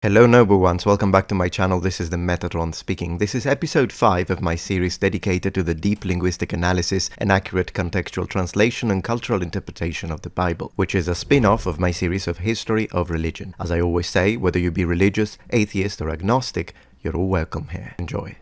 Hello noble ones, welcome back to my channel. This is the Metatron speaking. This is episode 5 of my series dedicated to the deep linguistic analysis and accurate contextual translation and cultural interpretation of the Bible, which is a spin-off of my series of history of religion. As I always say, whether you be religious, atheist or agnostic, you're all welcome here. Enjoy.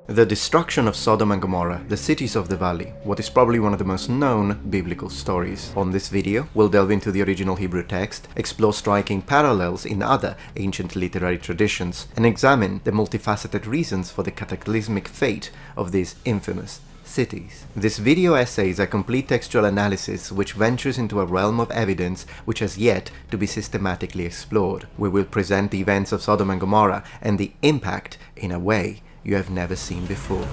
The destruction of Sodom and Gomorrah, the cities of the valley, what is probably one of the most known biblical stories. On this video, we'll delve into the original Hebrew text, explore striking parallels in other ancient literary traditions, and examine the multifaceted reasons for the cataclysmic fate of these infamous cities. This video essay is a complete textual analysis which ventures into a realm of evidence which has yet to be systematically explored. We will present the events of Sodom and Gomorrah and the impact in a way you have never seen before.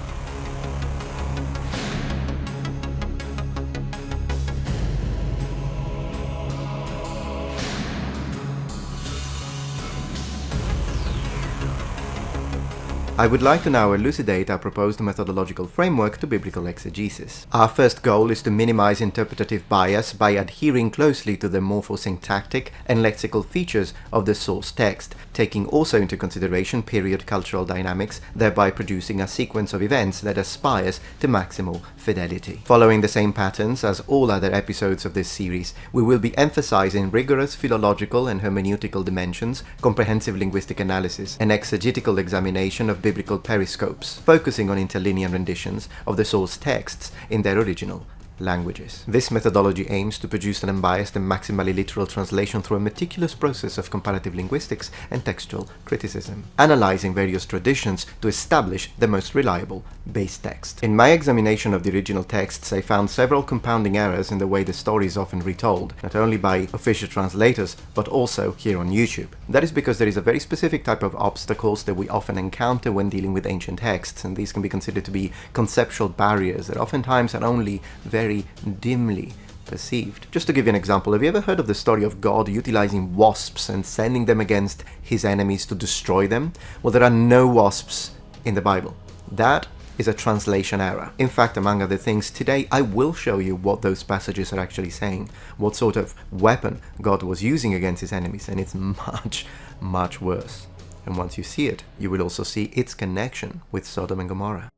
I would like to now elucidate our proposed methodological framework to biblical exegesis. Our first goal is to minimize interpretative bias by adhering closely to the morphosyntactic and lexical features of the source text, taking also into consideration period cultural dynamics, thereby producing a sequence of events that aspires to maximal fidelity. Following the same patterns as all other episodes of this series, we will be emphasizing rigorous philological and hermeneutical dimensions, comprehensive linguistic analysis, and exegetical examination of biblical periscopes, focusing on interlinear renditions of the source texts in their original languages. This methodology aims to produce an unbiased and maximally literal translation through a meticulous process of comparative linguistics and textual criticism, analyzing various traditions to establish the most reliable base text. In my examination of the original texts, I found several compounding errors in the way the story is often retold, not only by official translators, but also here on YouTube. That is because there is a very specific type of obstacles that we often encounter when dealing with ancient texts, and these can be considered to be conceptual barriers that oftentimes are only very dimly perceived. Just to give you an example, have you ever heard of the story of God utilizing wasps and sending them against his enemies to destroy them? Well, there are no wasps in the Bible. That is a translation error. In fact, among other things, today I will show you what those passages are actually saying, what sort of weapon God was using against his enemies, and it's much, much worse. And once you see it, you will also see its connection with Sodom and Gomorrah.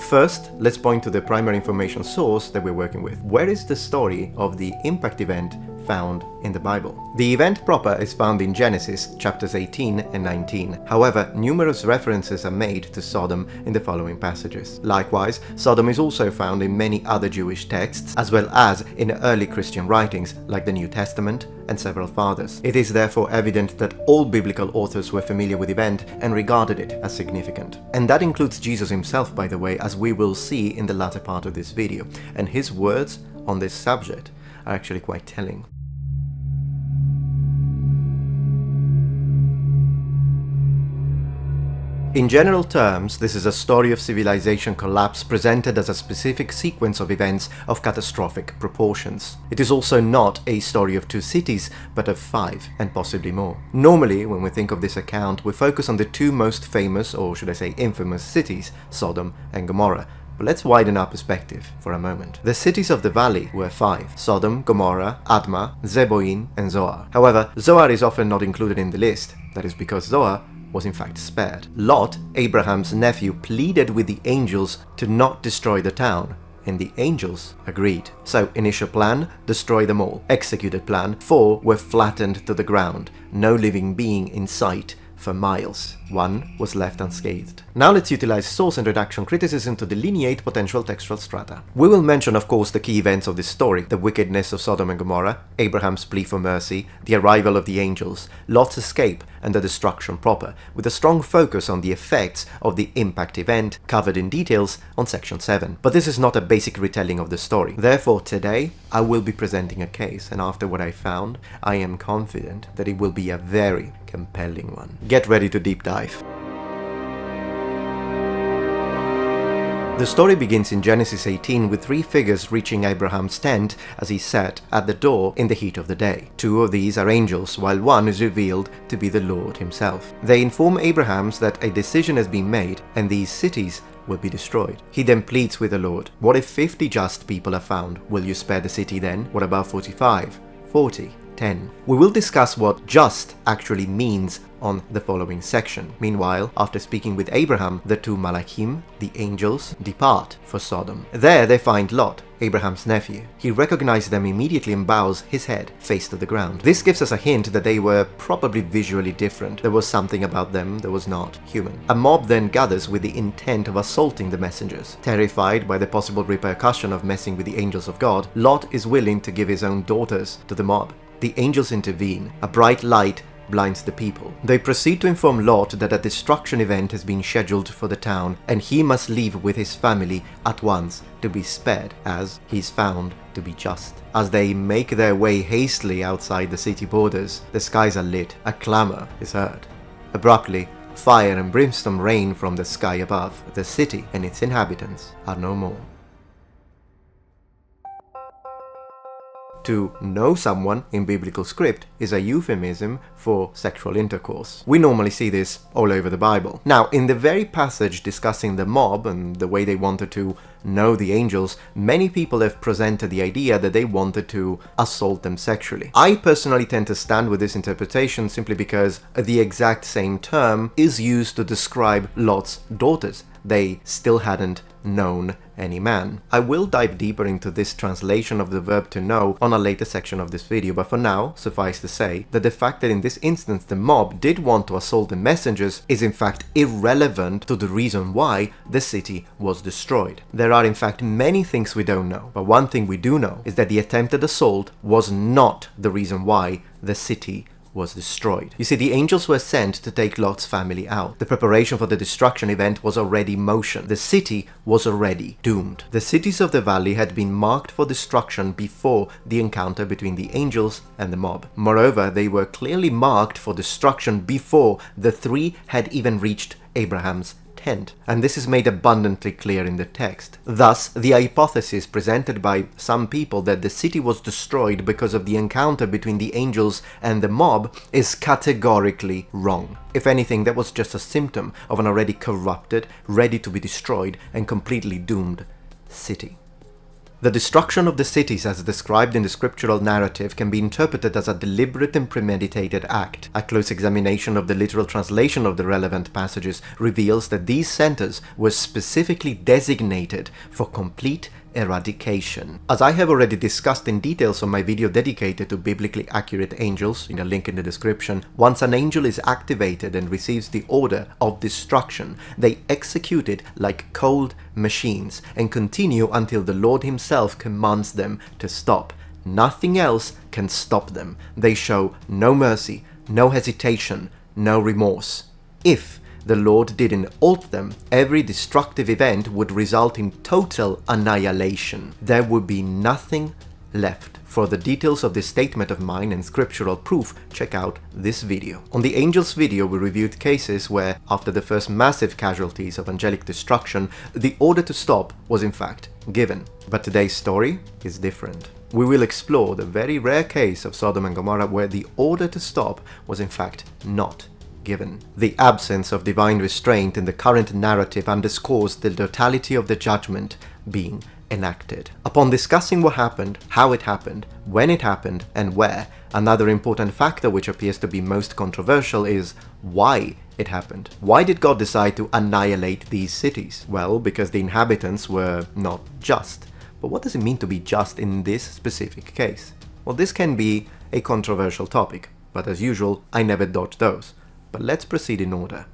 First, let's point to the primary information source that we're working with. Where is the story of the impact event found in the Bible? The event proper is found in Genesis chapters 18 and 19. However, numerous references are made to Sodom in the following passages. Likewise, Sodom is also found in many other Jewish texts, as well as in early Christian writings like the New Testament and several fathers. It is therefore evident that all biblical authors were familiar with the event and regarded it as significant. And that includes Jesus himself, by the way, as we will see in the latter part of this video. And his words on this subject are actually quite telling. In general terms, this is a story of civilization collapse presented as a specific sequence of events of catastrophic proportions. It is also not a story of two cities, but of 5 and possibly more. Normally, when we think of this account, we focus on the two most famous, or should I say infamous cities, Sodom and Gomorrah. But let's widen our perspective for a moment. The cities of the valley were 5: Sodom, Gomorrah, Admah, Zeboim, and Zoar. However, Zoar is often not included in the list. That is because Zoar was in fact spared. Lot, Abraham's nephew, pleaded with the angels to not destroy the town, and the angels agreed. So, initial plan, destroy them all. Executed plan, 4 were flattened to the ground, no living being in sight for miles. One was left unscathed. Now let's utilize source and redaction criticism to delineate potential textual strata. We will mention, of course, the key events of this story: the wickedness of Sodom and Gomorrah, Abraham's plea for mercy, the arrival of the angels, Lot's escape, and the destruction proper, with a strong focus on the effects of the impact event, covered in details on section 7. But this is not a basic retelling of the story. Therefore, today, I will be presenting a case, and after what I found, I am confident that it will be a very compelling one. Get ready to deep dive. The story begins in Genesis 18 with three figures reaching Abraham's tent as he sat at the door in the heat of the day. Two of these are angels, while one is revealed to be the Lord himself. They inform Abraham that a decision has been made and these cities will be destroyed. He then pleads with the Lord. What if 50 just people are found? Will you spare the city then? What about 45? 40? 10. We will discuss what just actually means on the following section. Meanwhile, after speaking with Abraham, the two Malachim, the angels, depart for Sodom. There they find Lot, Abraham's nephew. He recognizes them immediately and bows his head face to the ground. This gives us a hint that they were probably visually different. There was something about them that was not human. A mob then gathers with the intent of assaulting the messengers. Terrified by the possible repercussion of messing with the angels of God, Lot is willing to give his own daughters to the mob. The angels intervene. A bright light blinds the people. They proceed to inform Lot that a destruction event has been scheduled for the town and he must leave with his family at once to be spared, as he is found to be just. As they make their way hastily outside the city borders, the skies are lit. A clamor is heard. Abruptly, fire and brimstone rain from the sky above. The city and its inhabitants are no more. To know someone in biblical script is a euphemism for sexual intercourse. We normally see this all over the Bible. Now, in the very passage discussing the mob and the way they wanted to know the angels, many people have presented the idea that they wanted to assault them sexually. I personally tend to stand with this interpretation simply because the exact same term is used to describe Lot's daughters. They still hadn't known any man. I will dive deeper into this translation of the verb to know on a later section of this video, but for now, suffice to say that the fact that in this instance the mob did want to assault the messengers is in fact irrelevant to the reason why the city was destroyed. There are in fact many things we don't know, but one thing we do know is that the attempted assault was not the reason why the city was destroyed. You see, the angels were sent to take Lot's family out. The preparation for the destruction event was already in motion. The city was already doomed. The cities of the valley had been marked for destruction before the encounter between the angels and the mob. Moreover, they were clearly marked for destruction before the three had even reached Abraham's tent, and this is made abundantly clear in the text. Thus, the hypothesis presented by some people that the city was destroyed because of the encounter between the angels and the mob is categorically wrong. If anything, that was just a symptom of an already corrupted, ready to be destroyed, and completely doomed city. The destruction of the cities as described in the scriptural narrative can be interpreted as a deliberate and premeditated act. A close examination of the literal translation of the relevant passages reveals that these centers were specifically designated for complete eradication. As I have already discussed in details on my video dedicated to biblically accurate angels, in a link in the description, once an angel is activated and receives the order of destruction, they execute it like cold machines and continue until the Lord himself commands them to stop. Nothing else can stop them. They show no mercy, no hesitation, no remorse. If the Lord didn't halt them, every destructive event would result in total annihilation. There would be nothing left. For the details of this statement of mine and scriptural proof, check out this video. On the angels video, we reviewed cases where, after the first massive casualties of angelic destruction, the order to stop was in fact given. But today's story is different. We will explore the very rare case of Sodom and Gomorrah where the order to stop was in fact not given. The absence of divine restraint in the current narrative underscores the totality of the judgment being enacted. Upon discussing what happened, how it happened, when it happened, and where, another important factor which appears to be most controversial is why it happened. Why did God decide to annihilate these cities? Well, because the inhabitants were not just. But what does it mean to be just in this specific case? Well, this can be a controversial topic, but as usual, I never dodge those. but let's proceed in order.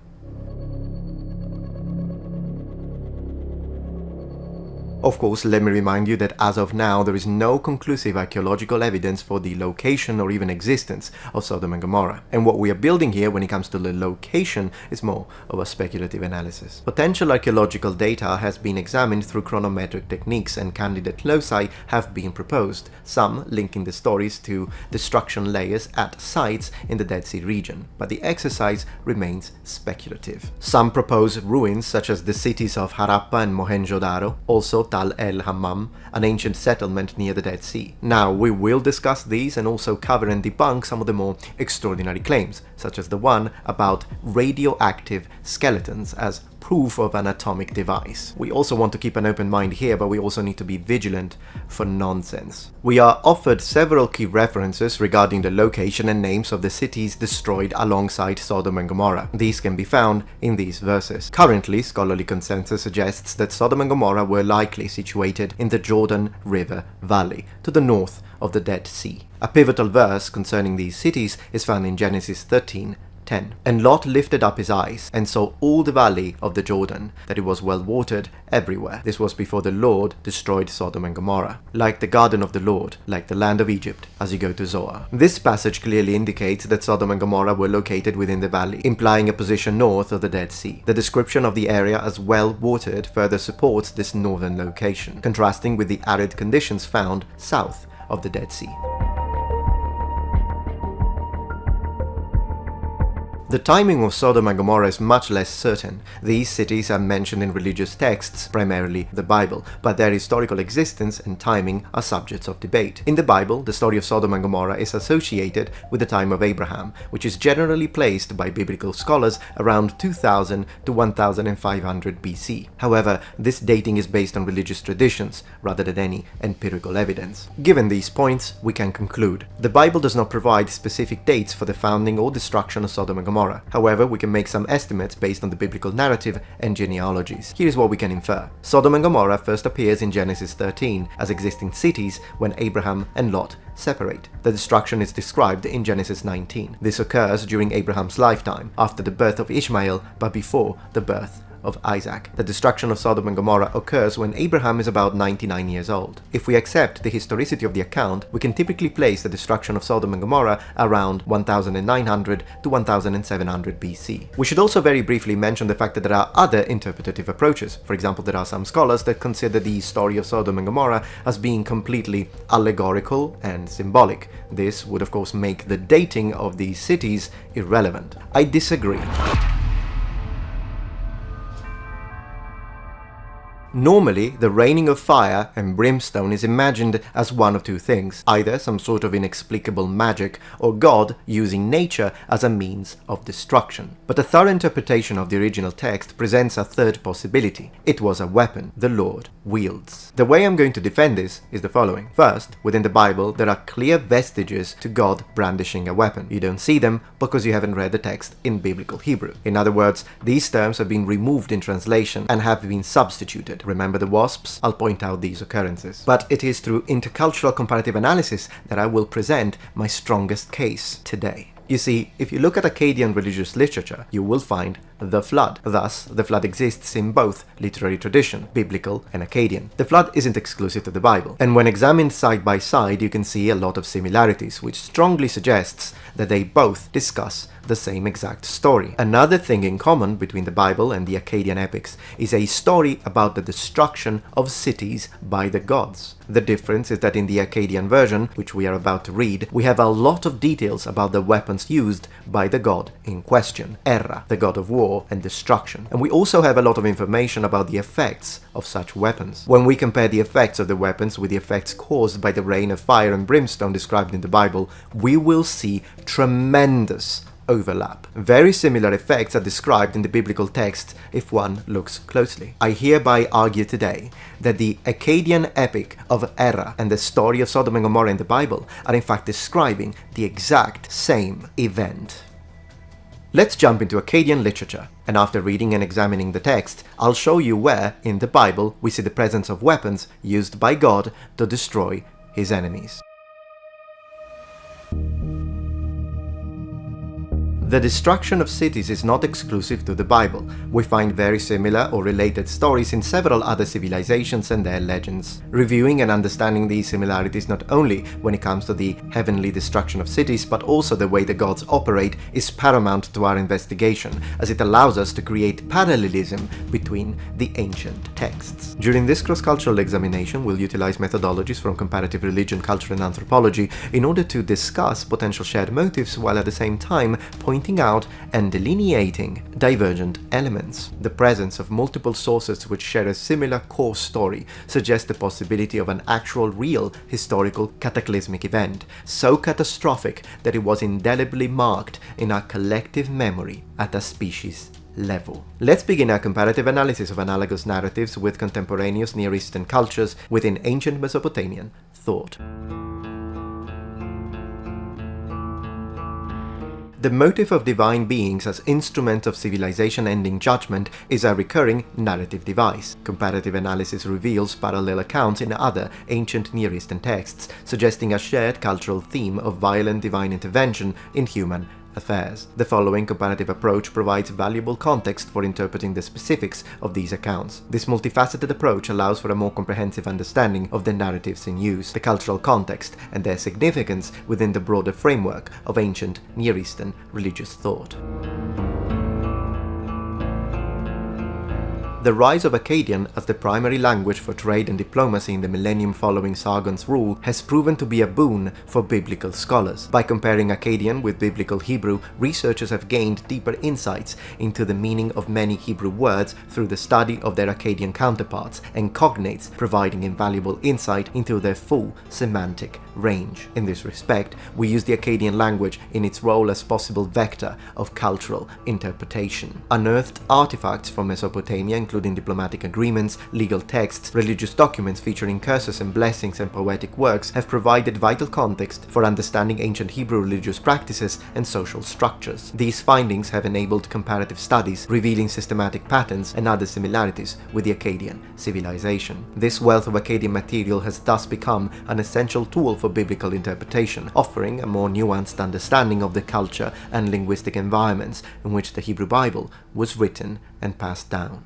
Of course, let me remind you that as of now, there is no conclusive archaeological evidence for the location or even existence of Sodom and Gomorrah. And what we are building here when it comes to the location is more of a speculative analysis. Potential archaeological data has been examined through chronometric techniques and candidate loci have been proposed, some linking the stories to destruction layers at sites in the Dead Sea region. But the exercise remains speculative. Some propose ruins such as the cities of Harappa and Mohenjodaro, also Tal el-Hammam, an ancient settlement near the Dead Sea. Now, we will discuss these and also cover and debunk some of the more extraordinary claims, such as the one about radioactive skeletons as proof of an atomic device. We also want to keep an open mind here, but we also need to be vigilant for nonsense. We are offered several key references regarding the location and names of the cities destroyed alongside Sodom and Gomorrah. These can be found in these verses. Currently, scholarly consensus suggests that Sodom and Gomorrah were likely situated in the Jordan River Valley, to the north of the Dead Sea. A pivotal verse concerning these cities is found in Genesis 13:10. And Lot lifted up his eyes, and saw all the valley of the Jordan, that it was well watered everywhere. This was before the Lord destroyed Sodom and Gomorrah, like the garden of the Lord, like the land of Egypt, as you go to Zoar. This passage clearly indicates that Sodom and Gomorrah were located within the valley, implying a position north of the Dead Sea. The description of the area as well watered further supports this northern location, contrasting with the arid conditions found south of the Dead Sea. The timing of Sodom and Gomorrah is much less certain. These cities are mentioned in religious texts, primarily the Bible, but their historical existence and timing are subjects of debate. In the Bible, the story of Sodom and Gomorrah is associated with the time of Abraham, which is generally placed by biblical scholars around 2000 to 1500 BC. However, this dating is based on religious traditions rather than any empirical evidence. Given these points, we can conclude. The Bible does not provide specific dates for the founding or destruction of Sodom and Gomorrah. However, we can make some estimates based on the biblical narrative and genealogies. Here is what we can infer. Sodom and Gomorrah first appears in Genesis 13 as existing cities when Abraham and Lot separate. The destruction is described in Genesis 19. This occurs during Abraham's lifetime, after the birth of Ishmael, but before the birth of Isaac. The destruction of Sodom and Gomorrah occurs when Abraham is about 99 years old. If we accept the historicity of the account, we can typically place the destruction of Sodom and Gomorrah around 1900 to 1700 BC. We should also very briefly mention the fact that there are other interpretative approaches. For example, there are some scholars that consider the story of Sodom and Gomorrah as being completely allegorical and symbolic. This would of course make the dating of these cities irrelevant. I disagree. Normally, the raining of fire and brimstone is imagined as one of two things, either some sort of inexplicable magic or God using nature as a means of destruction. But a thorough interpretation of the original text presents a third possibility. It was a weapon the Lord wields. The way I'm going to defend this is the following. First, within the Bible, there are clear vestiges to God brandishing a weapon. You don't see them because you haven't read the text in biblical Hebrew. In other words, these terms have been removed in translation and have been substituted. Remember the wasps? I'll point out these occurrences. But it is through intercultural comparative analysis that I will present my strongest case today. You see, if you look at Akkadian religious literature, you will find the flood. Thus, the flood exists in both literary tradition, biblical and Akkadian. The flood isn't exclusive to the Bible, and when examined side by side, you can see a lot of similarities, which strongly suggests that they both discuss the same exact story. Another thing in common between the Bible and the Akkadian epics is a story about the destruction of cities by the gods. The difference is that in the Akkadian version, which we are about to read, we have a lot of details about the weapons used by the god in question, Erra, the god of war and destruction. And we also have a lot of information about the effects of such weapons. When we compare the effects of the weapons with the effects caused by the rain of fire and brimstone described in the Bible, we will see tremendous overlap. Very similar effects are described in the biblical text if one looks closely. I hereby argue today that the Akkadian epic of Erra and the story of Sodom and Gomorrah in the Bible are in fact describing the exact same event. Let's jump into Akkadian literature, and after reading and examining the text, I'll show you where, in the Bible, we see the presence of weapons used by God to destroy his enemies. The destruction of cities is not exclusive to the Bible. We find very similar or related stories in several other civilizations and their legends. Reviewing and understanding these similarities not only when it comes to the heavenly destruction of cities, but also the way the gods operate is paramount to our investigation, as it allows us to create parallelism between the ancient texts. During this cross-cultural examination, we'll utilize methodologies from comparative religion, culture and anthropology in order to discuss potential shared motives while at the same time pointing out and delineating divergent elements. The presence of multiple sources which share a similar core story suggests the possibility of an actual real historical cataclysmic event, so catastrophic that it was indelibly marked in our collective memory at a species level. Let's begin our comparative analysis of analogous narratives with contemporaneous Near Eastern cultures within ancient Mesopotamian thought. The motive of divine beings as instruments of civilization-ending judgment is a recurring narrative device. Comparative analysis reveals parallel accounts in other ancient Near Eastern texts, suggesting a shared cultural theme of violent divine intervention in human affairs. The following comparative approach provides valuable context for interpreting the specifics of these accounts. This multifaceted approach allows for a more comprehensive understanding of the narratives in use, the cultural context, and their significance within the broader framework of ancient Near Eastern religious thought. The rise of Akkadian as the primary language for trade and diplomacy in the millennium following Sargon's rule has proven to be a boon for biblical scholars. By comparing Akkadian with biblical Hebrew, researchers have gained deeper insights into the meaning of many Hebrew words through the study of their Akkadian counterparts and cognates, providing invaluable insight into their full semantic range. In this respect, we use the Akkadian language in its role as possible vector of cultural interpretation. Unearthed artifacts from Mesopotamia, including diplomatic agreements, legal texts, religious documents featuring curses and blessings and poetic works, have provided vital context for understanding ancient Hebrew religious practices and social structures. These findings have enabled comparative studies, revealing systematic patterns and other similarities with the Akkadian civilization. This wealth of Akkadian material has thus become an essential tool for biblical interpretation, offering a more nuanced understanding of the culture and linguistic environments in which the Hebrew Bible was written and passed down.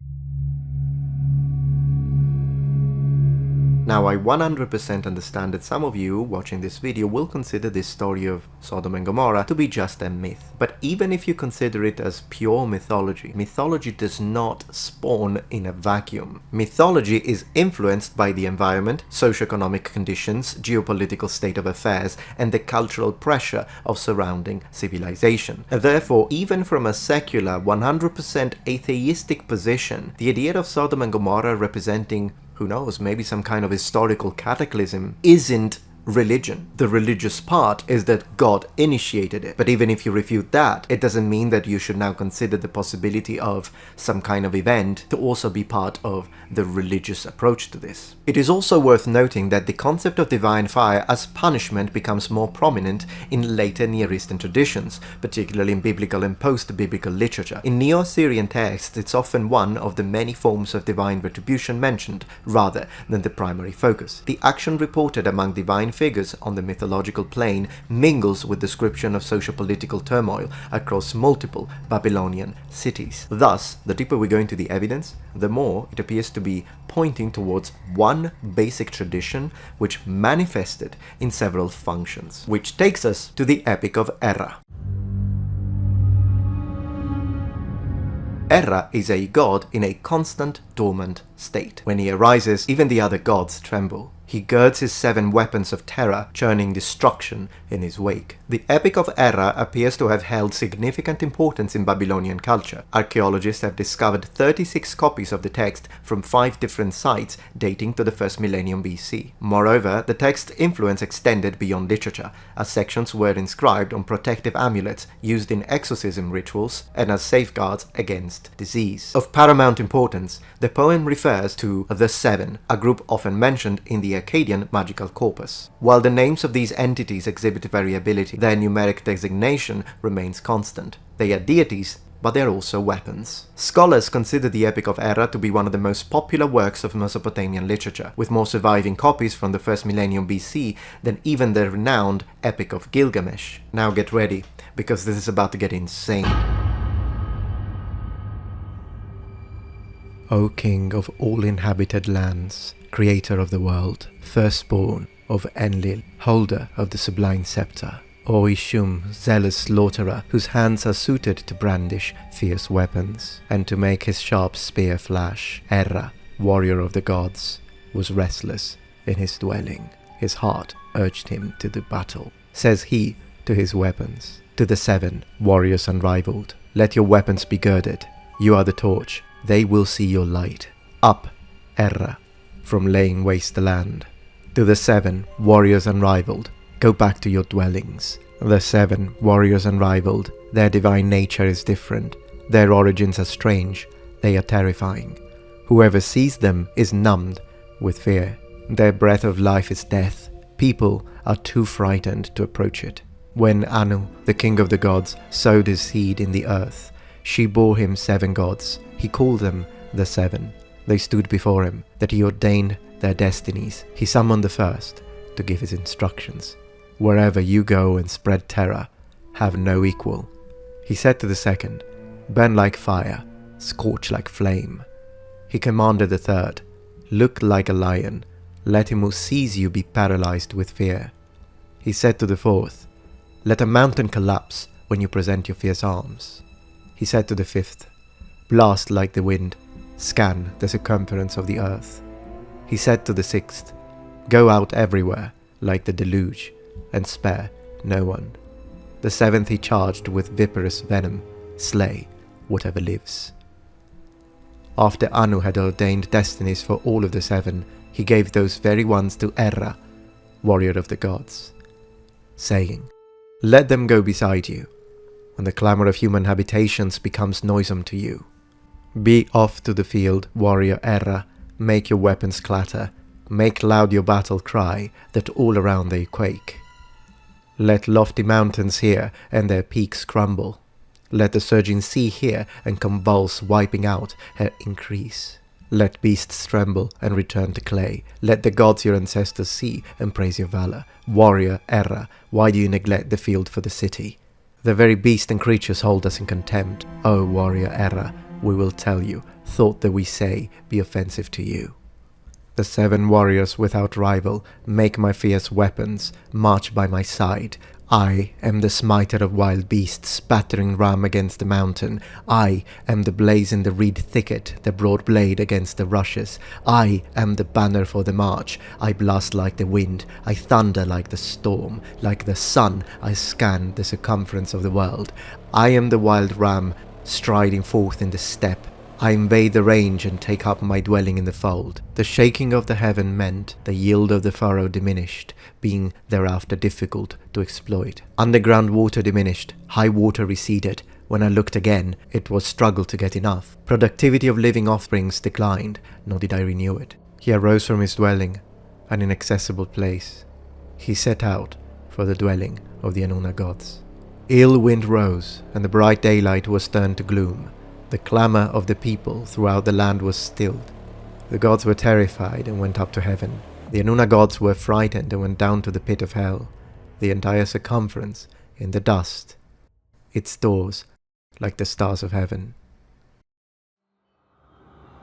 Now, I 100% understand that some of you watching this video will consider this story of Sodom and Gomorrah to be just a myth. But even if you consider it as pure mythology, mythology does not spawn in a vacuum. Mythology is influenced by the environment, socioeconomic conditions, geopolitical state of affairs, and the cultural pressure of surrounding civilization. Therefore, even from a secular, 100% atheistic position, the idea of Sodom and Gomorrah representing, who knows, maybe some kind of historical cataclysm, isn't religion. The religious part is that God initiated it. But even if you refute that, it doesn't mean that you should now consider the possibility of some kind of event to also be part of the religious approach to this. It is also worth noting that the concept of divine fire as punishment becomes more prominent in later Near Eastern traditions, particularly in biblical and post-biblical literature. In Neo-Assyrian texts, it's often one of the many forms of divine retribution mentioned, rather than the primary focus. The action reported among divine figures on the mythological plane mingles with description of socio-political turmoil across multiple Babylonian cities. Thus, the deeper we go into the evidence, the more it appears to be pointing towards one basic tradition which manifested in several functions. Which takes us to the Epic of Erra. Erra is a god in a constant dormant state. When he arises, even the other gods tremble. He girds his 7 weapons of terror, churning destruction in his wake. The Epic of Erra appears to have held significant importance in Babylonian culture. Archaeologists have discovered 36 copies of the text from 5 different sites dating to the 1st millennium BC. Moreover, the text's influence extended beyond literature, as sections were inscribed on protective amulets used in exorcism rituals and as safeguards against disease. Of paramount importance, the poem refers to the 7, a group often mentioned in the Akkadian magical corpus. While the names of these entities exhibit variability, their numeric designation remains constant. They are deities but they're also weapons. Scholars consider the Epic of Erra to be one of the most popular works of Mesopotamian literature, with more surviving copies from the first millennium BC than even the renowned Epic of Gilgamesh. Now get ready, because this is about to get insane. O King of all inhabited lands, creator of the world, firstborn of Enlil, holder of the sublime scepter, O Ishum, zealous slaughterer, whose hands are suited to brandish fierce weapons, and to make his sharp spear flash, Erra, warrior of the gods, was restless in his dwelling. His heart urged him to the battle. Says he to his weapons, to the 7 warriors unrivaled, let your weapons be girded. You are the torch, they will see your light. Up, Erra, from laying waste the land. To the 7 warriors unrivaled, go back to your dwellings. The 7 warriors unrivaled, their divine nature is different. Their origins are strange, they are terrifying. Whoever sees them is numbed with fear. Their breath of life is death. People are too frightened to approach it. When Anu, the king of the gods, sowed his seed in the earth, she bore him 7 gods. He called them the 7. They stood before him, that he ordained their destinies. He summoned the first to give his instructions. Wherever you go and spread terror, have no equal. He said to the 2nd, burn like fire, scorch like flame. He commanded the 3rd, look like a lion, let him who sees you be paralyzed with fear. He said to the 4th, let a mountain collapse when you present your fierce arms. He said to the 5th, blast like the wind, scan the circumference of the earth. He said to the 6th, go out everywhere like the deluge, and spare no one. The 7th he charged with viperous venom, slay whatever lives. After Anu had ordained destinies for all of the 7, he gave those very ones to Erra, warrior of the gods, saying, let them go beside you, when the clamour of human habitations becomes noisome to you. Be off to the field, warrior Erra, make your weapons clatter, make loud your battle cry, that all around they quake. Let lofty mountains hear, and their peaks crumble. Let the surging sea hear, and convulse, wiping out her increase. Let beasts tremble, and return to clay. Let the gods your ancestors see, and praise your valour. Warrior Erra, why do you neglect the field for the city? The very beasts and creatures hold us in contempt. O warrior Erra, we will tell you, thought that we say be offensive to you. The 7 warriors without rival make my fierce weapons, march by my side. I am the smiter of wild beasts, battering ram against the mountain. I am the blaze in the reed thicket, the broad blade against the rushes. I am the banner for the march. I blast like the wind, I thunder like the storm. Like the sun, I scan the circumference of the world. I am the wild ram, striding forth in the steppe. I invade the range and take up my dwelling in the fold. The shaking of the heaven meant the yield of the furrow diminished, being thereafter difficult to exploit. Underground water diminished, high water receded. When I looked again, it was struggle to get enough. Productivity of living offerings declined, nor did I renew it. He arose from his dwelling, an inaccessible place. He set out for the dwelling of the Anuna gods. Ill wind rose, and the bright daylight was turned to gloom. The clamour of the people throughout the land was stilled. The gods were terrified and went up to heaven. The Anuna gods were frightened and went down to the pit of hell. The entire circumference in the dust, its doors like the stars of heaven.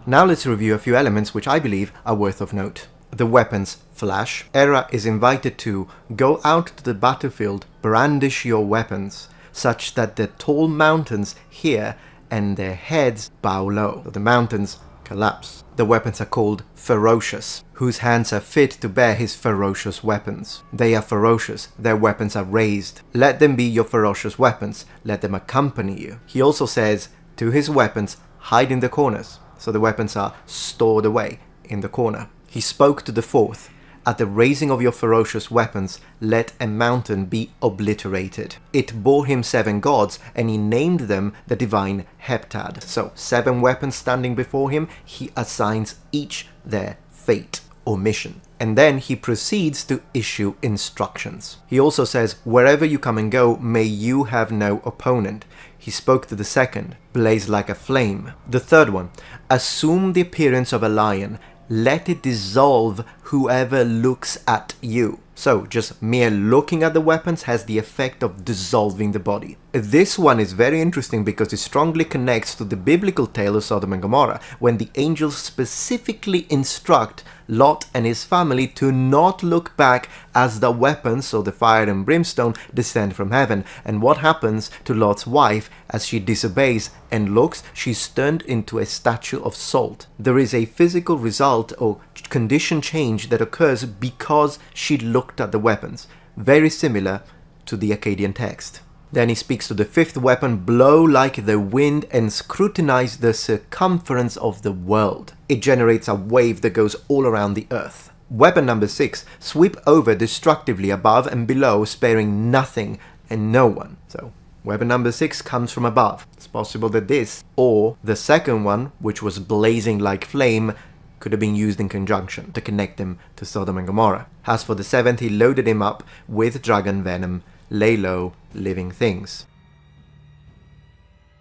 Now let's review a few elements which I believe are worth of note. The weapons flash. Erra is invited to go out to the battlefield, brandish your weapons, such that the tall mountains hear and their heads bow low. The mountains collapse. The weapons are called ferocious, whose hands are fit to bear his ferocious weapons. They are ferocious, their weapons are raised. Let them be your ferocious weapons, let them accompany you. He also says to his weapons, hide in the corners. So the weapons are stored away in the corner. He spoke to the 4th, at the raising of your ferocious weapons, let a mountain be obliterated. It bore him 7 gods, and he named them the divine heptad. So 7 weapons standing before him, he assigns each their fate or mission. And then he proceeds to issue instructions. He also says, wherever you come and go, may you have no opponent. He spoke to the second, blaze like a flame. The third one, assume the appearance of a lion, let it dissolve whoever looks at you. So, just mere looking at the weapons has the effect of dissolving the body. This one is very interesting because it strongly connects to the biblical tale of Sodom and Gomorrah, when the angels specifically instruct Lot and his family to not look back as the weapons, so the fire and brimstone, descend from heaven. And what happens to Lot's wife as she disobeys and looks? She's turned into a statue of salt. There is a physical result or condition change that occurs because she looked at the weapons, very similar to the Akkadian text. Then he speaks to the fifth weapon, blow like the wind and scrutinize the circumference of the world. It generates a wave that goes all around the earth. Weapon number 6, sweep over destructively above and below, sparing nothing and no one. So, weapon number 6 comes from above. It's possible that this, or the second one, which was blazing like flame, could have been used in conjunction to connect them to Sodom and Gomorrah. As for the seventh, he loaded him up with dragon venom, lay low, living things.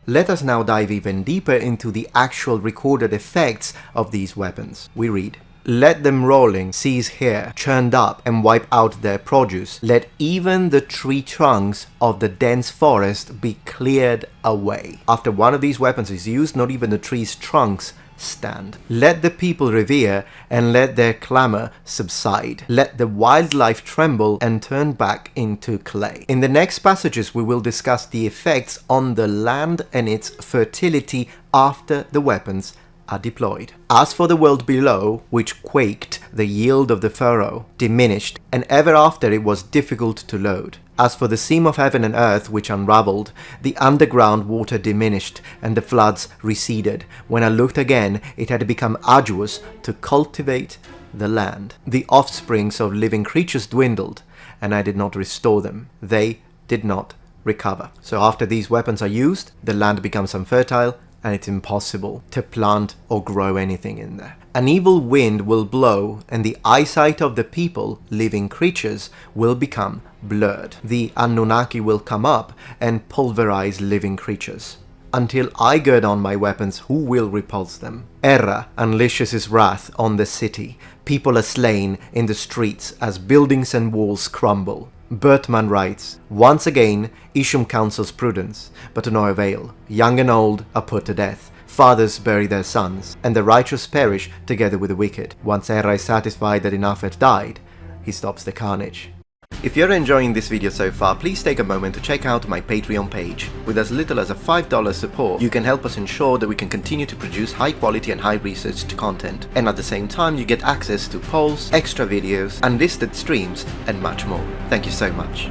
Let us now dive even deeper into the actual recorded effects of these weapons. We read, let them rolling cease here, churned up and wipe out their produce. Let even the tree trunks of the dense forest be cleared away. After one of these weapons is used, not even the tree's trunks stand. Let the people revere and let their clamor subside. Let the wildlife tremble and turn back into clay. In the next passages we will discuss the effects on the land and its fertility after the weapons are deployed. As for the world below, which quaked, the yield of the furrow diminished, and ever after it was difficult to load. As for the seam of heaven and earth which unraveled, the underground water diminished, and the floods receded. When I looked again, it had become arduous to cultivate the land. The offsprings of living creatures dwindled, and I did not restore them. They did not recover. So after these weapons are used, the land becomes unfertile, and it's impossible to plant or grow anything in there. An evil wind will blow, and the eyesight of the people, living creatures, will become blurred. The Anunnaki will come up and pulverize living creatures. Until I gird on my weapons, who will repulse them? Erra unleashes his wrath on the city. People are slain in the streets as buildings and walls crumble. Bertman writes, once again, Isham counsels prudence, but to no avail. Young and old are put to death. Fathers bury their sons, and the righteous perish together with the wicked. Once Erra is satisfied that enough had died, he stops the carnage. If you're enjoying this video so far, please take a moment to check out my Patreon page. With as little as a $5 support, you can help us ensure that we can continue to produce high quality and high researched content. And at the same time, you get access to polls, extra videos, unlisted streams, and much more. Thank you so much.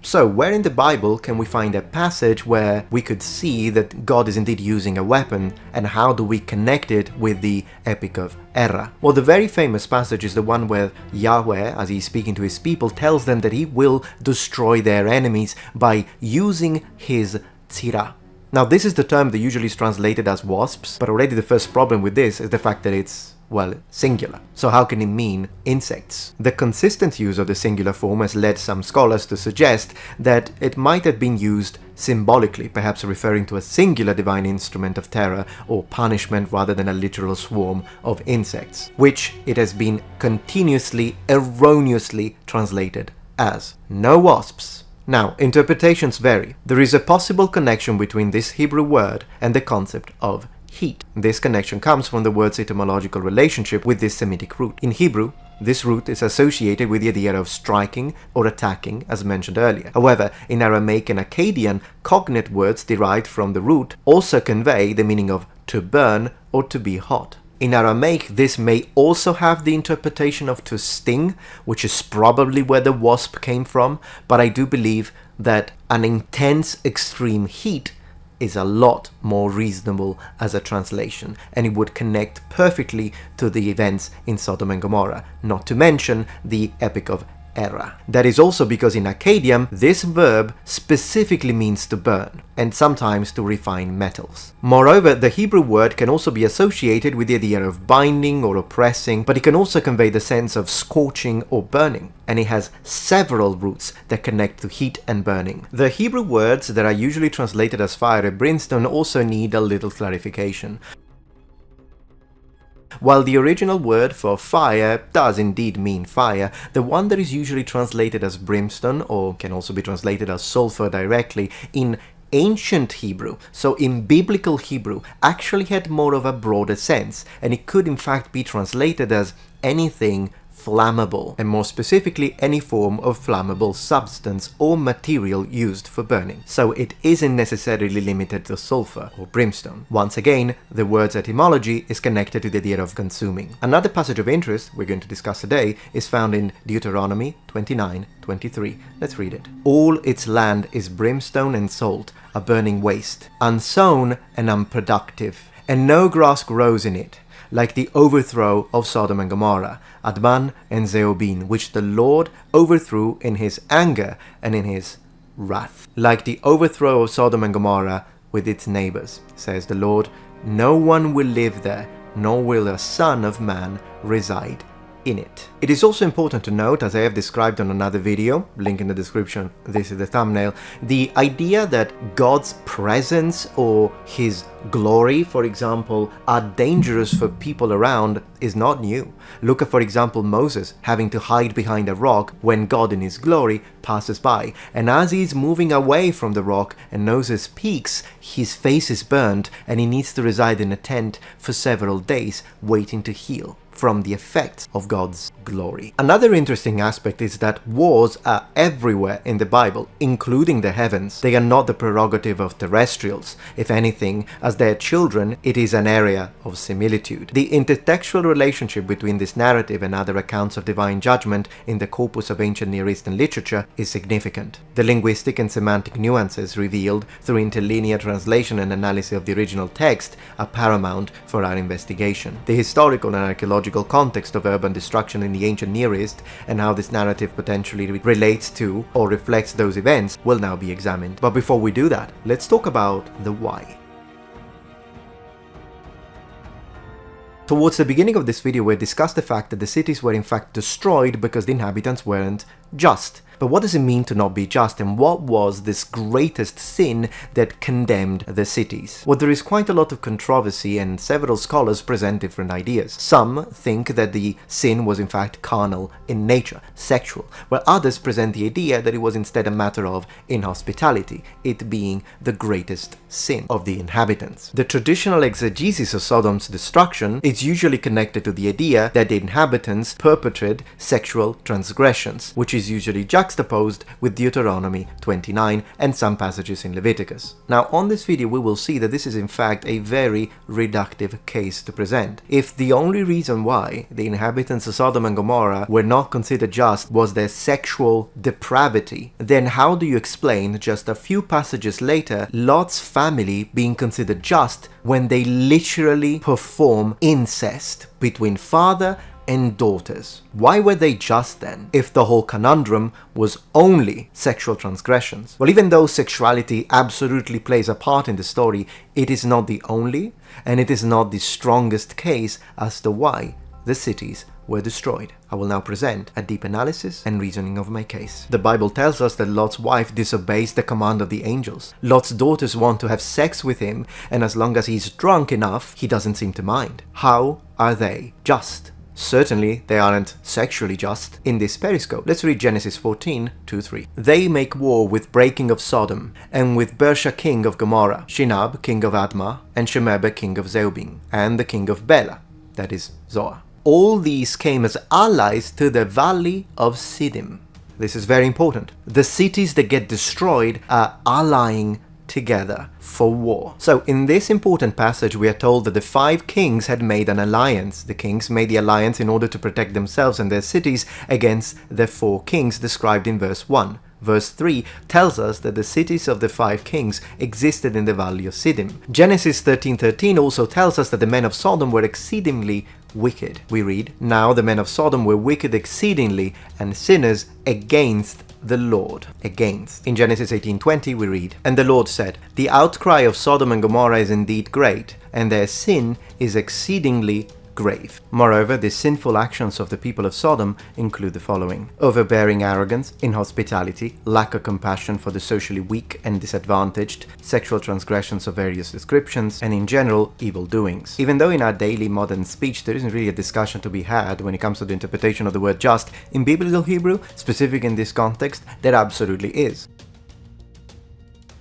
So, where in the Bible can we find a passage where we could see that God is indeed using a weapon, and how do we connect it with the Epic of Erra? Well, the very famous passage is the one where Yahweh, as he's speaking to his people, tells them that he will destroy their enemies by using his tzira. Now, this is the term that usually is translated as wasps, but already the first problem with this is the fact that it's, well, singular. So how can it mean insects? The consistent use of the singular form has led some scholars to suggest that it might have been used symbolically, perhaps referring to a singular divine instrument of terror or punishment rather than a literal swarm of insects, which it has been continuously, erroneously translated as. No wasps. Now, interpretations vary. There is a possible connection between this Hebrew word and the concept of heat. This connection comes from the word's etymological relationship with this Semitic root. In Hebrew, this root is associated with the idea of striking or attacking, as mentioned earlier. However, in Aramaic and Akkadian, cognate words derived from the root also convey the meaning of to burn or to be hot. In Aramaic, this may also have the interpretation of to sting, which is probably where the wasp came from, but I do believe that an intense extreme heat is a lot more reasonable as a translation, and it would connect perfectly to the events in Sodom and Gomorrah, not to mention the Epic of Erra. That is also because in Akkadian, this verb specifically means to burn, and sometimes to refine metals. Moreover, the Hebrew word can also be associated with the idea of binding or oppressing, but it can also convey the sense of scorching or burning, and it has several roots that connect to heat and burning. The Hebrew words that are usually translated as fire and brimstone also need a little clarification. While the original word for fire does indeed mean fire, the one that is usually translated as brimstone, or can also be translated as sulfur directly, in ancient Hebrew, so in biblical Hebrew, actually had more of a broader sense, and it could in fact be translated as anything flammable, and more specifically any form of flammable substance or material used for burning. So it isn't necessarily limited to sulfur or brimstone. Once again, the word's etymology is connected to the idea of consuming. Another passage of interest we're going to discuss today is found in Deuteronomy 29:23. Let's read it. All its land is brimstone and salt, a burning waste, unsown and unproductive, and no grass grows in it, like the overthrow of Sodom and Gomorrah, Adman and Zeobin, which the Lord overthrew in his anger and in his wrath. Like the overthrow of Sodom and Gomorrah with its neighbors, says the Lord, no one will live there, nor will a son of man reside in it. It is also important to note, as I have described on another video, link in the description, this is the thumbnail, the idea that God's presence or his glory, for example, are dangerous for people around is not new. Look at, for example, Moses having to hide behind a rock when God in his glory passes by, and as he's moving away from the rock and Moses peeks, his face is burned and he needs to reside in a tent for several days waiting to heal from the effects of God's glory. Another interesting aspect is that wars are everywhere in the Bible, including the heavens. They are not the prerogative of terrestrials. If anything, as their children, it is an area of similitude. The intertextual relationship between this narrative and other accounts of divine judgment in the corpus of ancient Near Eastern literature is significant. The linguistic and semantic nuances revealed through interlinear translation and analysis of the original text are paramount for our investigation. The historical and archaeological context of urban destruction in the ancient Near East and how this narrative potentially relates to or reflects those events will now be examined. But before we do that, let's talk about the why. Towards the beginning of this video, we discussed the fact that the cities were in fact destroyed because the inhabitants weren't just. But what does it mean to not be just, and what was this greatest sin that condemned the cities? Well, there is quite a lot of controversy and several scholars present different ideas. Some think that the sin was in fact carnal in nature, sexual, while others present the idea that it was instead a matter of inhospitality, it being the greatest sin of the inhabitants. The traditional exegesis of Sodom's destruction is usually connected to the idea that the inhabitants perpetrated sexual transgressions, which is usually juxtaposed with Deuteronomy 29 and some passages in Leviticus. Now, on this video we will see that this is in fact a very reductive case to present. If the only reason why the inhabitants of Sodom and Gomorrah were not considered just was their sexual depravity, then how do you explain just a few passages later Lot's family being considered just when they literally perform incest between father and daughters? Why were they just then, if the whole conundrum was only sexual transgressions? Well, even though sexuality absolutely plays a part in the story, it is not the only, and it is not the strongest case as to why the cities were destroyed. I will now present a deep analysis and reasoning of my case. The Bible tells us that Lot's wife disobeys the command of the angels. Lot's daughters want to have sex with him, and as long as he's drunk enough, he doesn't seem to mind. How are they just? Certainly, they aren't sexually just. In this periscope, let's read Genesis 14:2-3. They make war with breaking of Sodom, and with Bersha king of Gomorrah, Shinab king of Admah, and Shemeba king of Zeobin, and the king of Bela, that is Zoar. All these came as allies to the valley of Siddim. This is very important. The cities that get destroyed are allying together for war. So in this important passage we are told that the 5 kings had made an alliance. The kings made the alliance in order to protect themselves and their cities against the 4 kings described in verse 1. Verse 3 tells us that the cities of the 5 kings existed in the valley of Siddim. Genesis 13:13 also tells us that the men of Sodom were exceedingly wicked. We read, "Now the men of Sodom were wicked exceedingly, and sinners against the Lord." Against. In Genesis 18:20 we read, "And the Lord said, The outcry of Sodom and Gomorrah is indeed great, and their sin is exceedingly grave." Moreover, the sinful actions of the people of Sodom include the following: overbearing arrogance, inhospitality, lack of compassion for the socially weak and disadvantaged, sexual transgressions of various descriptions, and in general, evil doings. Even though in our daily modern speech there isn't really a discussion to be had when it comes to the interpretation of the word just, in biblical Hebrew, specific in this context, there absolutely is.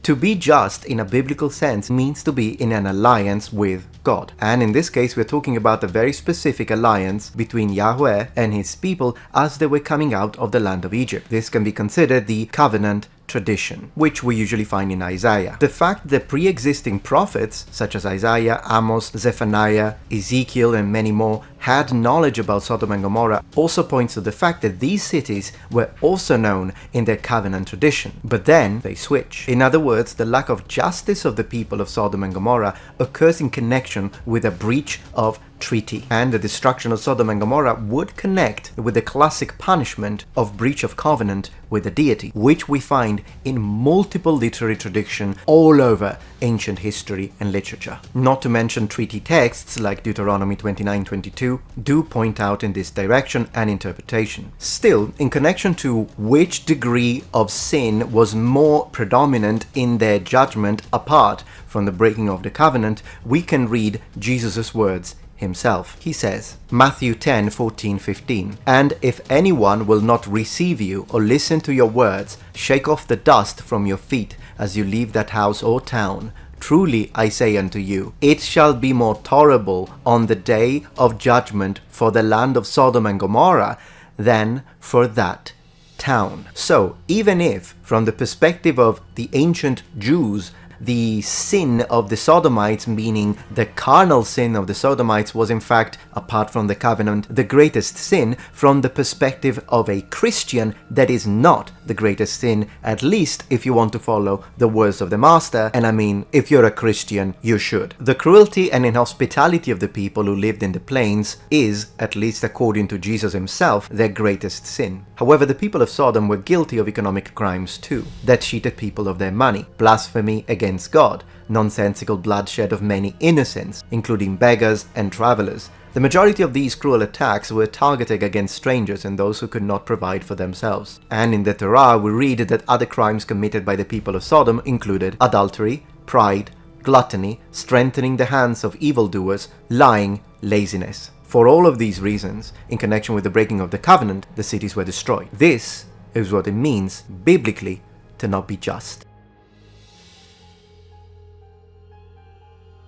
To be just in a biblical sense means to be in an alliance with God. And in this case, we're talking about a very specific alliance between Yahweh and his people as they were coming out of the land of Egypt. This can be considered the covenant tradition, which we usually find in Isaiah. The fact that pre-existing prophets, such as Isaiah, Amos, Zephaniah, Ezekiel, and many more, had knowledge about Sodom and Gomorrah also points to the fact that these cities were also known in their covenant tradition. But then they switch. In other words, the lack of justice of the people of Sodom and Gomorrah occurs in connection with a breach of treaty, and the destruction of Sodom and Gomorrah would connect with the classic punishment of breach of covenant with the deity, which we find in multiple literary traditions all over ancient history and literature. Not to mention treaty texts like Deuteronomy 29:22 do point out in this direction and interpretation. Still, in connection to which degree of sin was more predominant in their judgment apart from the breaking of the covenant, we can read Jesus' words himself. He says, Matthew 10:14-15, "And if anyone will not receive you or listen to your words, shake off the dust from your feet as you leave that house or town. Truly I say unto you, it shall be more tolerable on the day of judgment for the land of Sodom and Gomorrah than for that town." So, even if, from the perspective of the ancient Jews, the sin of the Sodomites, meaning the carnal sin of the Sodomites, was in fact, apart from the covenant, the greatest sin, from the perspective of a Christian, that is not the greatest sin, at least if you want to follow the words of the Master, and I mean, if you're a Christian, you should. The cruelty and inhospitality of the people who lived in the plains is, at least according to Jesus himself, their greatest sin. However, the people of Sodom were guilty of economic crimes too, that cheated people of their money, blasphemy against God, nonsensical bloodshed of many innocents, including beggars and travelers. The majority of these cruel attacks were targeted against strangers and those who could not provide for themselves. And in the Torah, we read that other crimes committed by the people of Sodom included adultery, pride, gluttony, strengthening the hands of evildoers, lying, laziness. For all of these reasons, in connection with the breaking of the covenant, the cities were destroyed. This is what it means, biblically, to not be just.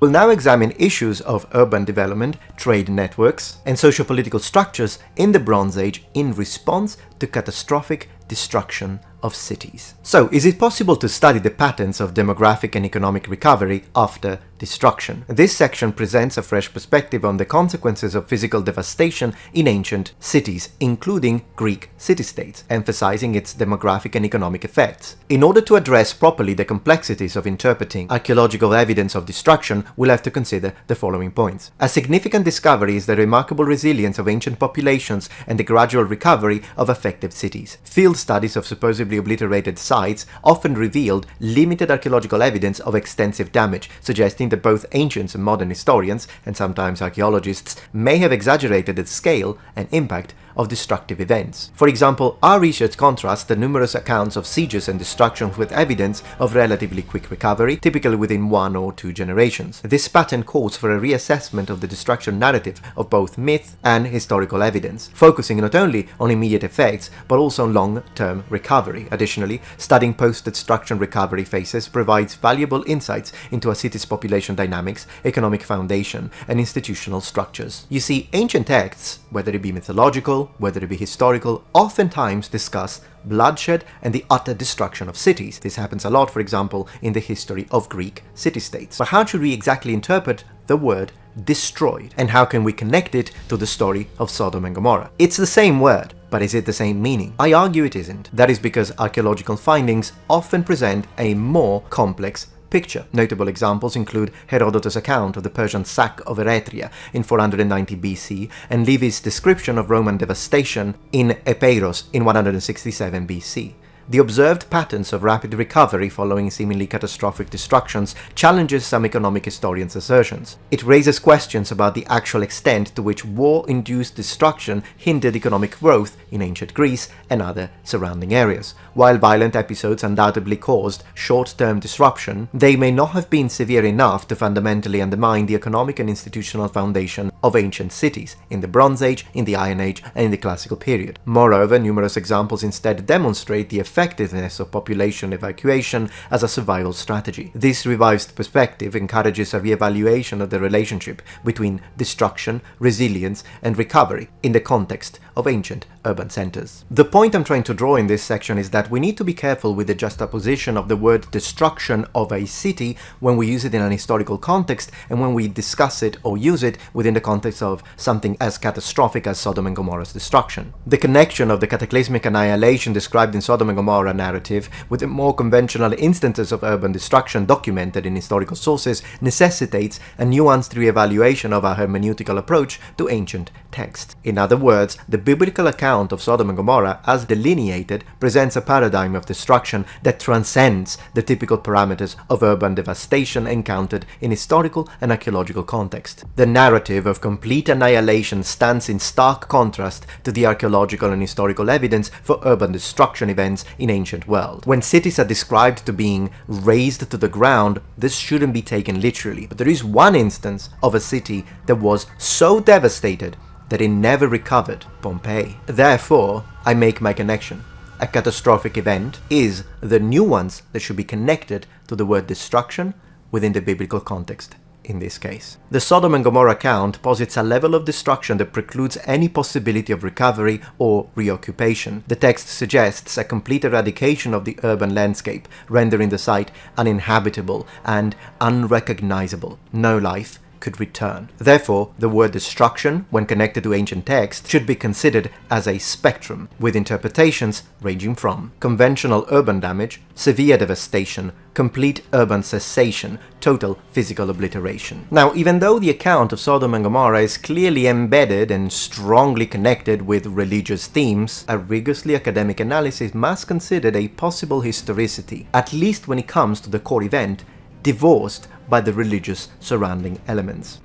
We'll now examine issues of urban development, trade networks, and socio-political structures in the Bronze Age in response to catastrophic destruction of cities. So, is it possible to study the patterns of demographic and economic recovery after destruction? This section presents a fresh perspective on the consequences of physical devastation in ancient cities, including Greek city-states, emphasizing its demographic and economic effects. In order to address properly the complexities of interpreting archaeological evidence of destruction, we'll have to consider the following points. A significant discovery is the remarkable resilience of ancient populations and the gradual recovery of affected cities. Field studies of supposedly obliterated sites often revealed limited archaeological evidence of extensive damage, suggesting that both ancients and modern historians, and sometimes archaeologists, may have exaggerated the scale and impact of destructive events. For example, our research contrasts the numerous accounts of sieges and destructions with evidence of relatively quick recovery, typically within 1 or 2 generations. This pattern calls for a reassessment of the destruction narrative of both myth and historical evidence, focusing not only on immediate effects, but also on long-term recovery. Additionally, studying post-destruction recovery phases provides valuable insights into a city's population dynamics, economic foundation, and institutional structures. You see, ancient texts, whether it be mythological, whether it be historical, oftentimes discuss bloodshed and the utter destruction of cities. This happens a lot, for example, in the history of Greek city-states. But how should we exactly interpret the word destroyed? And how can we connect it to the story of Sodom and Gomorrah? It's the same word, but is it the same meaning? I argue it isn't. That is because archaeological findings often present a more complex picture. Notable examples include Herodotus' account of the Persian sack of Eretria in 490 BC and Livy's description of Roman devastation in Epeiros in 167 BC. The observed patterns of rapid recovery following seemingly catastrophic destructions challenges some economic historians' assertions. It raises questions about the actual extent to which war-induced destruction hindered economic growth in ancient Greece and other surrounding areas. While violent episodes undoubtedly caused short-term disruption, they may not have been severe enough to fundamentally undermine the economic and institutional foundation of ancient cities in the Bronze Age, in the Iron Age, and in the Classical period. Moreover, numerous examples instead demonstrate the effectiveness of population evacuation as a survival strategy. This revised perspective encourages a re-evaluation of the relationship between destruction, resilience, and recovery in the context of ancient urban centers. The point I'm trying to draw in this section is that we need to be careful with the juxtaposition of the word destruction of a city when we use it in an historical context and when we discuss it or use it within the context of something as catastrophic as Sodom and Gomorrah's destruction. The connection of the cataclysmic annihilation described in Sodom and Gomorrah narrative with the more conventional instances of urban destruction documented in historical sources necessitates a nuanced re-evaluation of our hermeneutical approach to ancient texts. In other words, the biblical account of Sodom and Gomorrah, as delineated, presents a paradigm of destruction that transcends the typical parameters of urban devastation encountered in historical and archaeological context. The narrative of complete annihilation stands in stark contrast to the archaeological and historical evidence for urban destruction events in ancient world. When cities are described to being razed to the ground, this shouldn't be taken literally, but there is one instance of a city that was so devastated that it never recovered, Pompeii. Therefore, I make my connection. A catastrophic event is the nuance that should be connected to the word destruction within the biblical context. In this case, the Sodom and Gomorrah account posits a level of destruction that precludes any possibility of recovery or reoccupation. The text suggests a complete eradication of the urban landscape, rendering the site uninhabitable and unrecognizable. No life could return. Therefore, the word destruction, when connected to ancient texts, should be considered as a spectrum, with interpretations ranging from conventional urban damage, severe devastation, complete urban cessation, total physical obliteration. Now, even though the account of Sodom and Gomorrah is clearly embedded and strongly connected with religious themes, a rigorously academic analysis must consider a possible historicity, at least when it comes to the core event, divorced by the religious surrounding elements.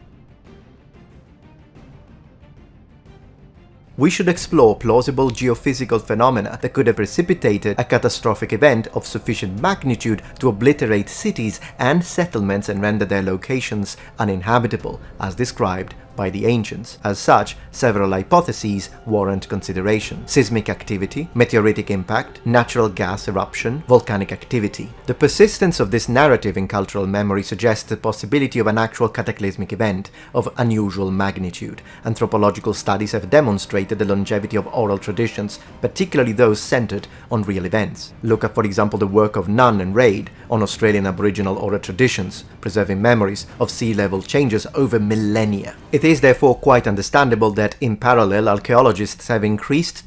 We should explore plausible geophysical phenomena that could have precipitated a catastrophic event of sufficient magnitude to obliterate cities and settlements and render their locations uninhabitable, as described by the ancients. As such, several hypotheses warrant consideration: seismic activity, meteoritic impact, natural gas eruption, volcanic activity. The persistence of this narrative in cultural memory suggests the possibility of an actual cataclysmic event of unusual magnitude. Anthropological studies have demonstrated the longevity of oral traditions, particularly those centered on real events. Look at, for example, the work of Nunn and Reid on Australian Aboriginal oral traditions, preserving memories of sea level changes over millennia. It is therefore quite understandable that, in parallel, archaeologists have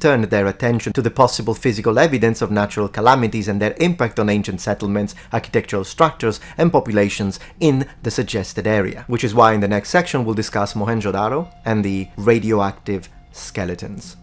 turned their attention to the possible physical evidence of natural calamities and their impact on ancient settlements, architectural structures, and populations in the suggested area. Which is why in the next section we'll discuss Mohenjodaro and the radioactive skeletons.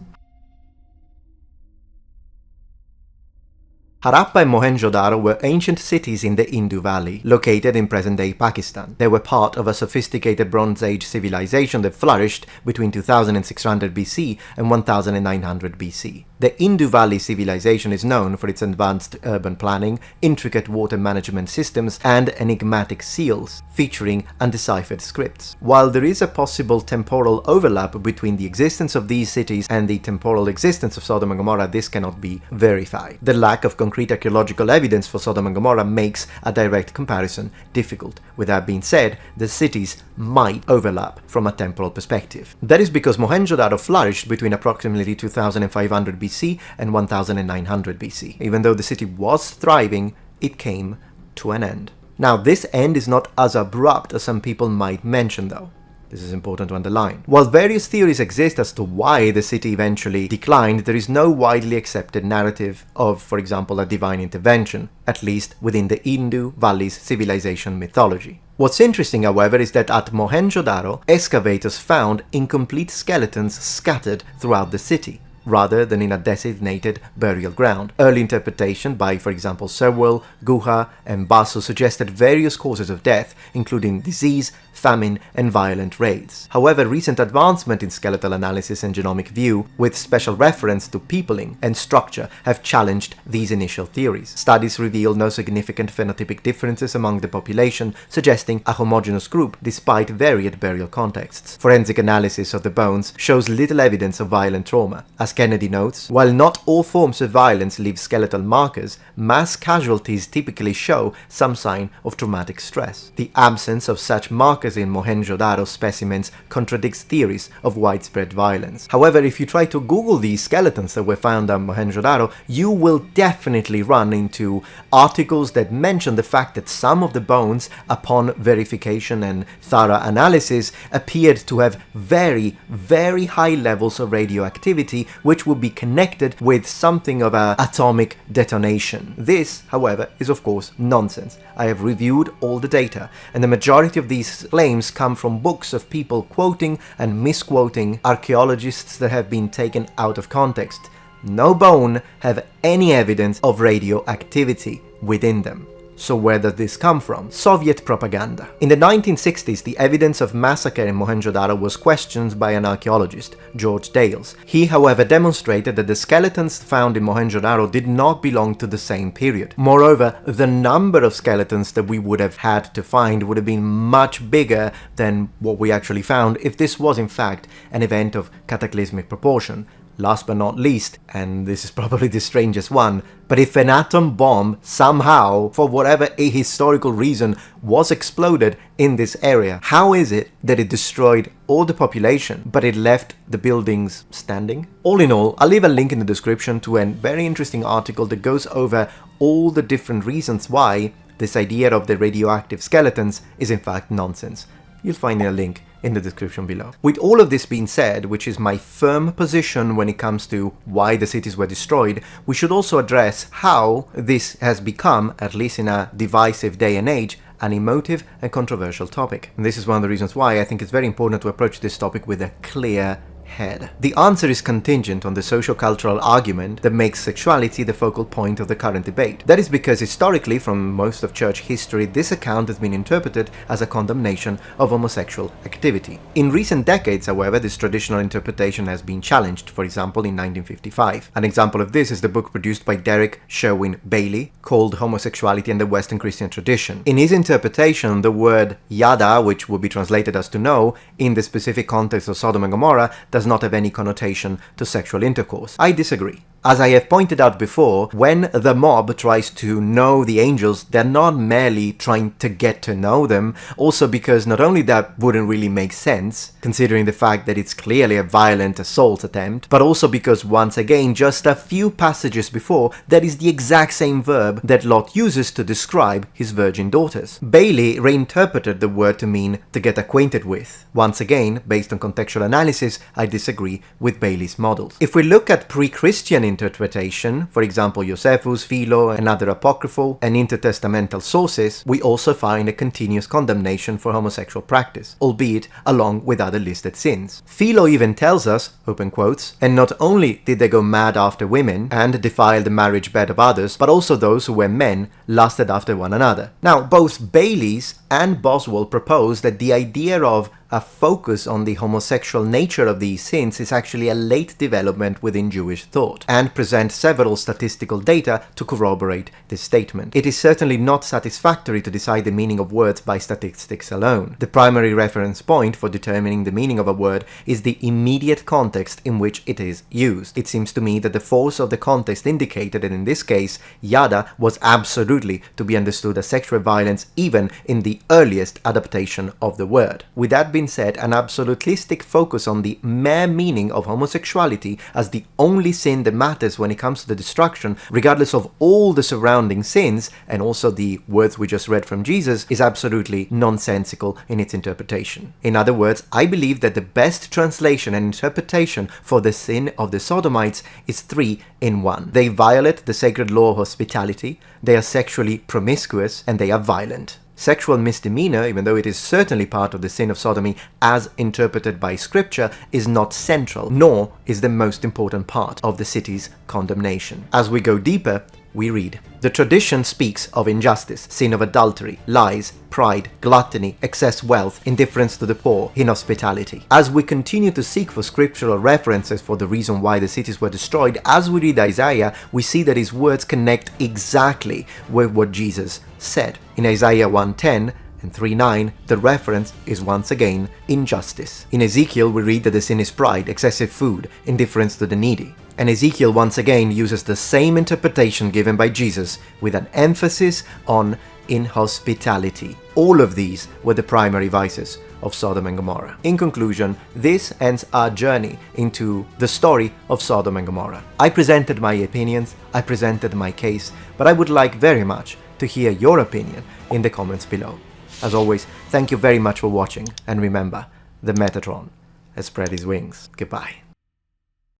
Harappa and Mohenjodaro were ancient cities in the Indus Valley, located in present-day Pakistan. They were part of a sophisticated Bronze Age civilization that flourished between 2600 BC and 1900 BC. The Indus Valley civilization is known for its advanced urban planning, intricate water management systems, and enigmatic seals, featuring undeciphered scripts. While there is a possible temporal overlap between the existence of these cities and the temporal existence of Sodom and Gomorrah, this cannot be verified. The lack of concrete archaeological evidence for Sodom and Gomorrah makes a direct comparison difficult. With that being said, the cities might overlap from a temporal perspective. That is because Mohenjodaro flourished between approximately 2500 BC and 1900 BC. Even though the city was thriving, it came to an end. Now, this end is not as abrupt as some people might mention though. This is important to underline. While various theories exist as to why the city eventually declined, there is no widely accepted narrative of, for example, a divine intervention, at least within the Indus Valley's civilization mythology. What's interesting, however, is that at Mohenjodaro, excavators found incomplete skeletons scattered throughout the city, rather than in a designated burial ground. Early interpretation by, for example, Sewell, Guha, and Basu suggested various causes of death, including disease, famine, and violent raids. However, recent advancement in skeletal analysis and genomic view, with special reference to peopling and structure, have challenged these initial theories. Studies reveal no significant phenotypic differences among the population, suggesting a homogeneous group despite varied burial contexts. Forensic analysis of the bones shows little evidence of violent trauma. As Kennedy notes, while not all forms of violence leave skeletal markers, mass casualties typically show some sign of traumatic stress. The absence of such markers in Mohenjo-daro specimens contradicts theories of widespread violence. However, if you try to Google these skeletons that were found at Mohenjo-daro, you will definitely run into articles that mention the fact that some of the bones, upon verification and thorough analysis, appeared to have very, very high levels of radioactivity, which would be connected with something of an atomic detonation. This, however, is of course nonsense. I have reviewed all the data, and the majority of these claims come from books of people quoting and misquoting archaeologists that have been taken out of context. No bone have any evidence of radioactivity within them. So where does this come from? Soviet propaganda. In the 1960s, the evidence of massacre in Mohenjo-daro was questioned by an archaeologist, George Dales. He, however, demonstrated that the skeletons found in Mohenjo-daro did not belong to the same period. Moreover, the number of skeletons that we would have had to find would have been much bigger than what we actually found if this was in fact an event of cataclysmic proportion. Last but not least, and this is probably the strangest one, but if an atom bomb somehow, for whatever ahistorical reason, was exploded in this area, how is it that it destroyed all the population, but it left the buildings standing? All in all, I'll leave a link in the description to a very interesting article that goes over all the different reasons why this idea of the radioactive skeletons is in fact nonsense. You'll find a link in the description below. With all of this being said, which is my firm position when it comes to why the cities were destroyed, we should also address how this has become, at least in a divisive day and age, an emotive and controversial topic. And this is one of the reasons why I think it's very important to approach this topic with a clear head. The answer is contingent on the socio-cultural argument that makes sexuality the focal point of the current debate. That is because historically, from most of church history, this account has been interpreted as a condemnation of homosexual activity. In recent decades, however, this traditional interpretation has been challenged, for example in 1955. An example of this is the book produced by Derek Sherwin Bailey called Homosexuality and the Western Christian Tradition. In his interpretation, the word yada, which would be translated as to know, in the specific context of Sodom and Gomorrah, does not have any connotation to sexual intercourse. I disagree. As I have pointed out before, when the mob tries to know the angels, they're not merely trying to get to know them, also because not only that wouldn't really make sense, considering the fact that it's clearly a violent assault attempt, but also because once again, just a few passages before, that is the exact same verb that Lot uses to describe his virgin daughters. Bailey reinterpreted the word to mean to get acquainted with. Once again, based on contextual analysis, I disagree with Bailey's models. If we look at pre-Christian interpretation, for example Josephus, Philo, and other apocryphal and intertestamental sources, we also find a continuous condemnation for homosexual practice, albeit along with other listed sins. Philo even tells us, open quotes, and not only did they go mad after women and defile the marriage bed of others, but also those who were men lusted after one another. Now, both Baylis and Boswell propose that the idea of a focus on the homosexual nature of these sins is actually a late development within Jewish thought, and present several statistical data to corroborate this statement. It is certainly not satisfactory to decide the meaning of words by statistics alone. The primary reference point for determining the meaning of a word is the immediate context in which it is used. It seems to me that the force of the context indicated that in this case, yada was absolutely to be understood as sexual violence even in the earliest adaptation of the word. With that being said, an absolutistic focus on the mere meaning of homosexuality as the only sin that matters when it comes to the destruction, regardless of all the surrounding sins, and also the words we just read from Jesus, is absolutely nonsensical in its interpretation. In other words, I believe that the best translation and interpretation for the sin of the Sodomites is 3 in 1. They violate the sacred law of hospitality, they are sexually promiscuous, and they are violent. Sexual misdemeanor, even though it is certainly part of the sin of sodomy as interpreted by scripture, is not central, nor is the most important part of the city's condemnation. As we go deeper, we read, "The tradition speaks of injustice, sin of adultery, lies, pride, gluttony, excess wealth, indifference to the poor, inhospitality." As we continue to seek for scriptural references for the reason why the cities were destroyed, as we read Isaiah, we see that his words connect exactly with what Jesus said. In Isaiah 1:10 and 3:9, the reference is once again injustice. In Ezekiel, we read that the sin is pride, excessive food, indifference to the needy. And Ezekiel once again uses the same interpretation given by Jesus with an emphasis on inhospitality. All of these were the primary vices of Sodom and Gomorrah. In conclusion, this ends our journey into the story of Sodom and Gomorrah. I presented my opinions, I presented my case, but I would like very much to hear your opinion in the comments below. As always, thank you very much for watching, and remember, the Metatron has spread his wings. Goodbye.